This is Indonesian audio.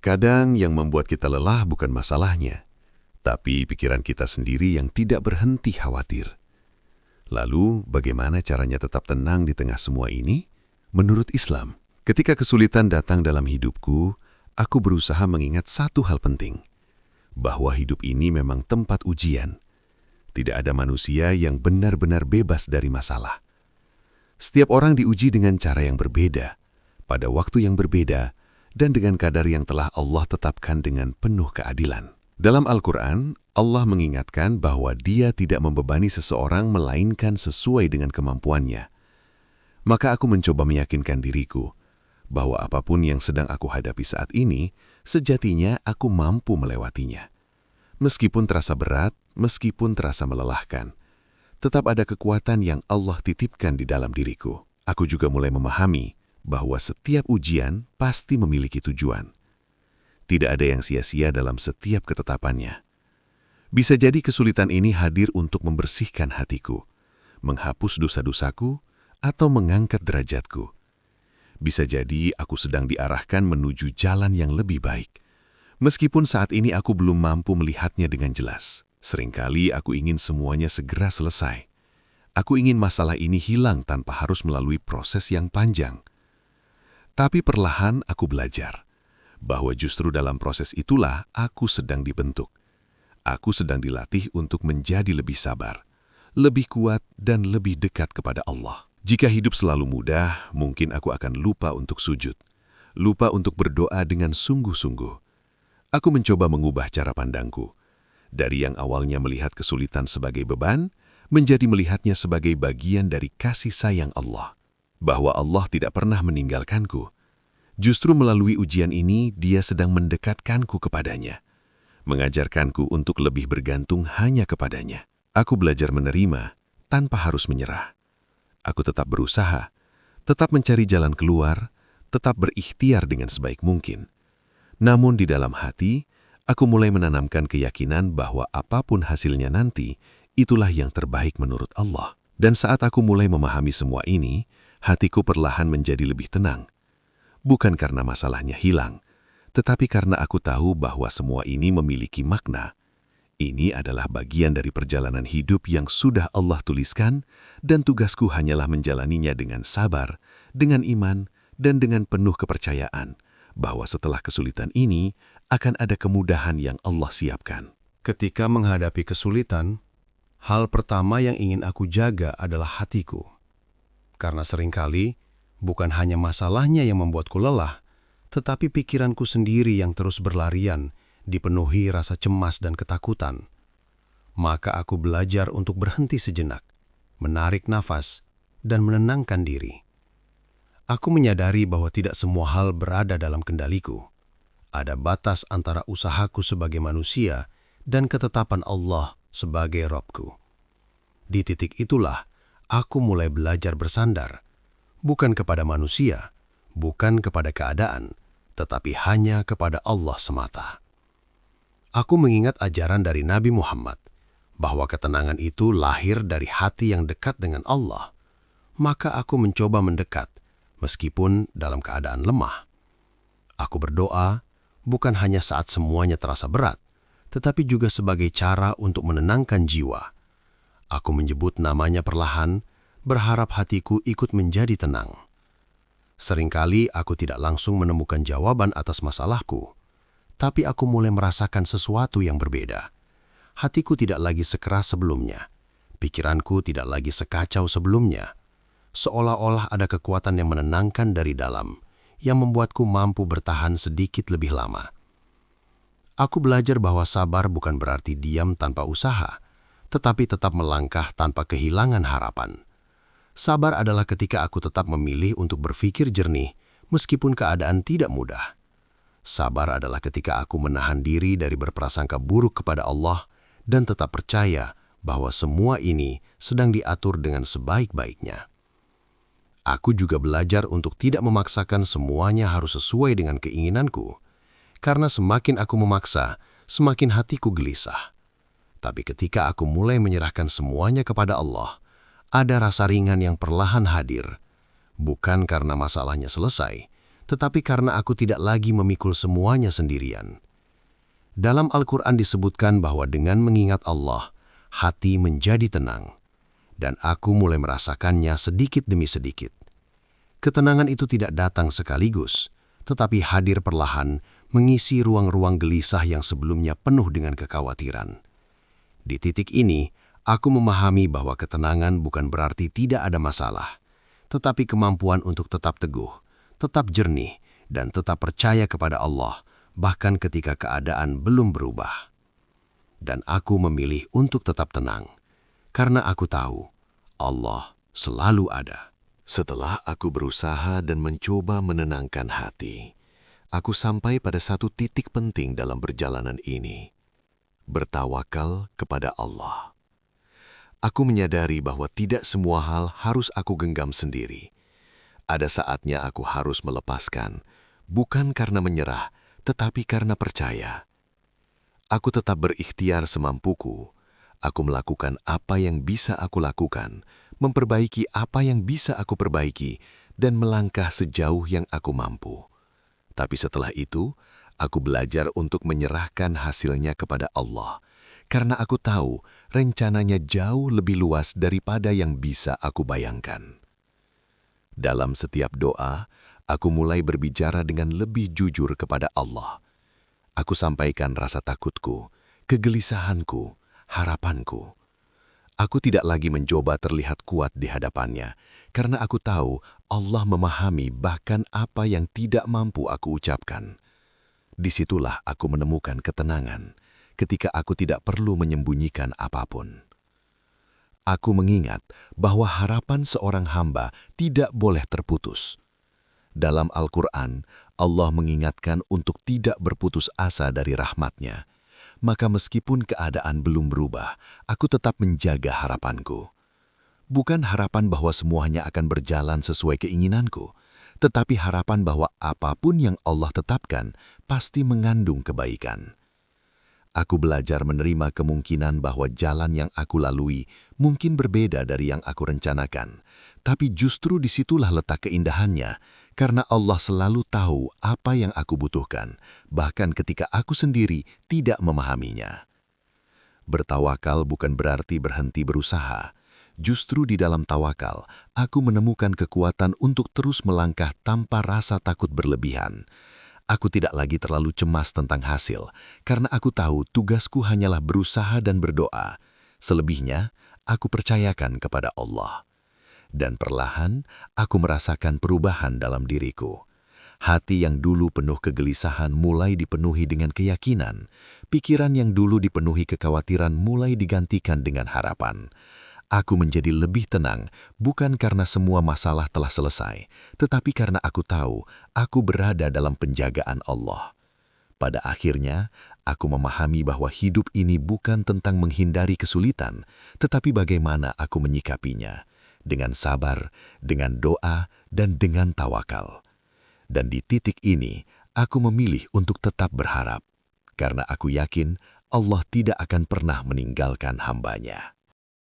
Kadang yang membuat kita lelah bukan masalahnya, tapi pikiran kita sendiri yang tidak berhenti khawatir. Lalu, bagaimana caranya tetap tenang di tengah semua ini? Menurut Islam, ketika kesulitan datang dalam hidupku, aku berusaha mengingat satu hal penting, bahwa hidup ini memang tempat ujian. Tidak ada manusia yang benar-benar bebas dari masalah. Setiap orang diuji dengan cara yang berbeda, pada waktu yang berbeda, dan dengan kadar yang telah Allah tetapkan dengan penuh keadilan. Dalam Al-Quran, Allah mengingatkan bahwa Dia tidak membebani seseorang melainkan sesuai dengan kemampuannya. Maka aku mencoba meyakinkan diriku bahwa apapun yang sedang aku hadapi saat ini, sejatinya aku mampu melewatinya. Meskipun terasa berat, meskipun terasa melelahkan, tetap ada kekuatan yang Allah titipkan di dalam diriku. Aku juga mulai memahami bahwa setiap ujian pasti memiliki tujuan. Tidak ada yang sia-sia dalam setiap ketetapannya. Bisa jadi kesulitan ini hadir untuk membersihkan hatiku, menghapus dosa-dosaku, atau mengangkat derajatku. Bisa jadi aku sedang diarahkan menuju jalan yang lebih baik. Meskipun saat ini aku belum mampu melihatnya dengan jelas. Seringkali aku ingin semuanya segera selesai. Aku ingin masalah ini hilang tanpa harus melalui proses yang panjang. Tapi perlahan aku belajar bahwa justru dalam proses itulah aku sedang dibentuk. Aku sedang dilatih untuk menjadi lebih sabar, lebih kuat, dan lebih dekat kepada Allah. Jika hidup selalu mudah, mungkin aku akan lupa untuk sujud, lupa untuk berdoa dengan sungguh-sungguh. Aku mencoba mengubah cara pandangku. Dari yang awalnya melihat kesulitan sebagai beban, menjadi melihatnya sebagai bagian dari kasih sayang Allah. Bahwa Allah tidak pernah meninggalkanku. Justru melalui ujian ini, Dia sedang mendekatkanku kepadanya, mengajarkanku untuk lebih bergantung hanya kepadanya. Aku belajar menerima tanpa harus menyerah. Aku tetap berusaha, tetap mencari jalan keluar, tetap berikhtiar dengan sebaik mungkin. Namun di dalam hati, aku mulai menanamkan keyakinan bahwa apapun hasilnya nanti, itulah yang terbaik menurut Allah. Dan saat aku mulai memahami semua ini, hatiku perlahan menjadi lebih tenang. Bukan karena masalahnya hilang, tetapi karena aku tahu bahwa semua ini memiliki makna. Ini adalah bagian dari perjalanan hidup yang sudah Allah tuliskan, dan tugasku hanyalah menjalaninya dengan sabar, dengan iman, dan dengan penuh kepercayaan bahwa setelah kesulitan ini akan ada kemudahan yang Allah siapkan. Ketika menghadapi kesulitan, hal pertama yang ingin aku jaga adalah hatiku. Karena seringkali, bukan hanya masalahnya yang membuatku lelah, tetapi pikiranku sendiri yang terus berlarian, dipenuhi rasa cemas dan ketakutan. Maka aku belajar untuk berhenti sejenak, menarik nafas, dan menenangkan diri. Aku menyadari bahwa tidak semua hal berada dalam kendaliku. Ada batas antara usahaku sebagai manusia dan ketetapan Allah sebagai Rabbku. Di titik itulah, aku mulai belajar bersandar, bukan kepada manusia, bukan kepada keadaan, tetapi hanya kepada Allah semata. Aku mengingat ajaran dari Nabi Muhammad, bahwa ketenangan itu lahir dari hati yang dekat dengan Allah. Maka aku mencoba mendekat, meskipun dalam keadaan lemah. Aku berdoa, bukan hanya saat semuanya terasa berat, tetapi juga sebagai cara untuk menenangkan jiwa. Aku menyebut namanya perlahan, berharap hatiku ikut menjadi tenang. Seringkali aku tidak langsung menemukan jawaban atas masalahku, tapi aku mulai merasakan sesuatu yang berbeda. Hatiku tidak lagi sekeras sebelumnya, pikiranku tidak lagi sekacau sebelumnya. Seolah-olah ada kekuatan yang menenangkan dari dalam, yang membuatku mampu bertahan sedikit lebih lama. Aku belajar bahwa sabar bukan berarti diam tanpa usaha, tetapi tetap melangkah tanpa kehilangan harapan. Sabar adalah ketika aku tetap memilih untuk berpikir jernih, meskipun keadaan tidak mudah. Sabar adalah ketika aku menahan diri dari berprasangka buruk kepada Allah dan tetap percaya bahwa semua ini sedang diatur dengan sebaik-baiknya. Aku juga belajar untuk tidak memaksakan semuanya harus sesuai dengan keinginanku, karena semakin aku memaksa, semakin hatiku gelisah. Tapi ketika aku mulai menyerahkan semuanya kepada Allah, ada rasa ringan yang perlahan hadir, bukan karena masalahnya selesai, tetapi karena aku tidak lagi memikul semuanya sendirian. Dalam Al-Quran disebutkan bahwa dengan mengingat Allah, hati menjadi tenang, dan aku mulai merasakannya sedikit demi sedikit. Ketenangan itu tidak datang sekaligus, tetapi hadir perlahan, mengisi ruang-ruang gelisah yang sebelumnya penuh dengan kekhawatiran. Di titik ini, aku memahami bahwa ketenangan bukan berarti tidak ada masalah, tetapi kemampuan untuk tetap teguh, tetap jernih, dan tetap percaya kepada Allah, bahkan ketika keadaan belum berubah. Dan aku memilih untuk tetap tenang, karena aku tahu Allah selalu ada. Setelah aku berusaha dan mencoba menenangkan hati, aku sampai pada satu titik penting dalam perjalanan ini. Bertawakal kepada Allah. Aku menyadari bahwa tidak semua hal harus aku genggam sendiri. Ada saatnya aku harus melepaskan, bukan karena menyerah, tetapi karena percaya. Aku tetap berikhtiar semampuku. Aku melakukan apa yang bisa aku lakukan, memperbaiki apa yang bisa aku perbaiki, dan melangkah sejauh yang aku mampu. Tapi setelah itu, aku belajar untuk menyerahkan hasilnya kepada Allah, karena aku tahu rencananya jauh lebih luas daripada yang bisa aku bayangkan. Dalam setiap doa, aku mulai berbicara dengan lebih jujur kepada Allah. Aku sampaikan rasa takutku, kegelisahanku, harapanku. Aku tidak lagi mencoba terlihat kuat di hadapannya, karena aku tahu Allah memahami bahkan apa yang tidak mampu aku ucapkan. Disitulah aku menemukan ketenangan, ketika aku tidak perlu menyembunyikan apapun. Aku mengingat bahwa harapan seorang hamba tidak boleh terputus. Dalam Al-Quran, Allah mengingatkan untuk tidak berputus asa dari rahmat-Nya. Maka meskipun keadaan belum berubah, aku tetap menjaga harapanku. Bukan harapan bahwa semuanya akan berjalan sesuai keinginanku, tetapi harapan bahwa apapun yang Allah tetapkan pasti mengandung kebaikan. Aku belajar menerima kemungkinan bahwa jalan yang aku lalui mungkin berbeda dari yang aku rencanakan, tapi justru disitulah letak keindahannya, karena Allah selalu tahu apa yang aku butuhkan, bahkan ketika aku sendiri tidak memahaminya. Bertawakal bukan berarti berhenti berusaha. Justru di dalam tawakal, aku menemukan kekuatan untuk terus melangkah tanpa rasa takut berlebihan. Aku tidak lagi terlalu cemas tentang hasil, karena aku tahu tugasku hanyalah berusaha dan berdoa. Selebihnya, aku percayakan kepada Allah. Dan perlahan, aku merasakan perubahan dalam diriku. Hati yang dulu penuh kegelisahan mulai dipenuhi dengan keyakinan. Pikiran yang dulu dipenuhi kekhawatiran mulai digantikan dengan harapan. Aku menjadi lebih tenang, bukan karena semua masalah telah selesai, tetapi karena aku tahu aku berada dalam penjagaan Allah. Pada akhirnya, aku memahami bahwa hidup ini bukan tentang menghindari kesulitan, tetapi bagaimana aku menyikapinya. Dengan sabar, dengan doa, dan dengan tawakal. Dan di titik ini, aku memilih untuk tetap berharap, karena aku yakin Allah tidak akan pernah meninggalkan hamba-Nya.